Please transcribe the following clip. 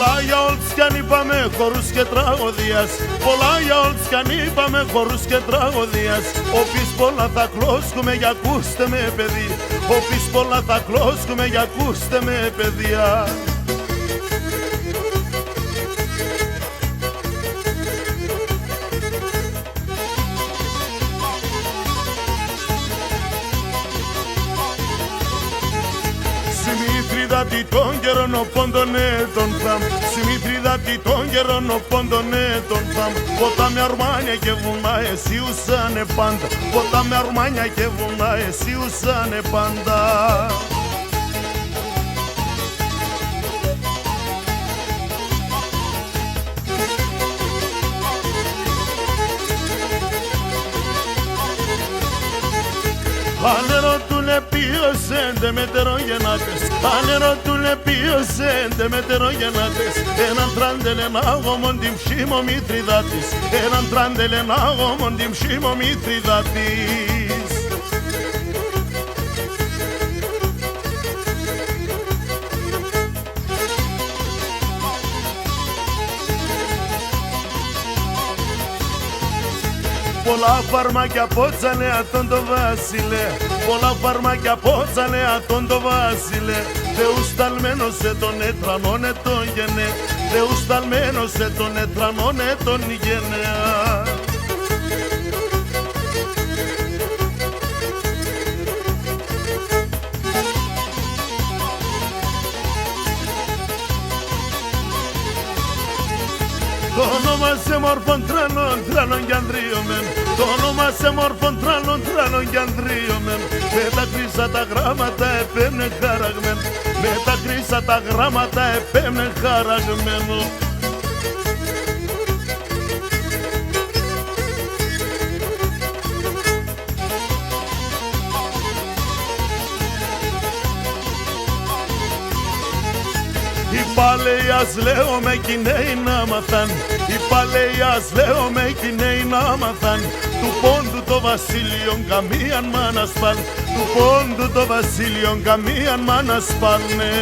Πολλά για όλους κι αν είπαμε χορούς και τραγωδίας. Πολλά για όλους κι αν είπαμε χορούς και τραγωδίας. Όποις πολλά θα κλώσκουμε για ακούστε με παιδί. Όποις πολλά θα κλώσκουμε για ακούστε με παιδιά. Συμμήτριδα τι τον καιρόν ο πόντον έτον θαμ. Συμμήτριδα τι τον καιρόν ο πόντον έτον θαμ. Ποτα με αρμάνια και βουνά εσύ ουσάνε πάντα. Ποτα με αρμάνια και βουνά εσύ ουσάνε πάντα. Αν ερωτούνε ποιος έντε μετερογεννάτες. Αν ερωτούνε ποιος έντε μετερογεννάτες. Έναν τραντελενάγωμον την ψήμο Μητριδάτης. Έναν τραντελενάγωμον την ψήμο Μητριδάτης. Πολλά φαρμάκια πότσανε ατόν το Βάσιλε. Πολλά φαρμάκια πότσανε ατόν το Βάσιλε. Θεούς ταλμένος σε τον έτρανον ετών γενέ. Θεούς ταλμένος σε τον έτρανον ετών γενέα. Το όνομα σε μόρφων τρανών, τρανών κι ανδρίωμεν. Το όνομα σε μόρφων τρανών, τρανών κι ανδρίωμεν. Με τα χρύσα τα γράμματα επέμνε χαραγμέν. Με τα χρύσα τα γράμματα επέμνε χαραγμένο. Οι παλαιάς λέω με κι οι νέοι να μαθάν. Οι παλαιάς λέω με κι οι νέοι να μαθάν. Του πόντου το βασίλειον καμίαν μ' ανασπάν. Του πόντου το βασίλειον καμίαν μ' ανασπάνε.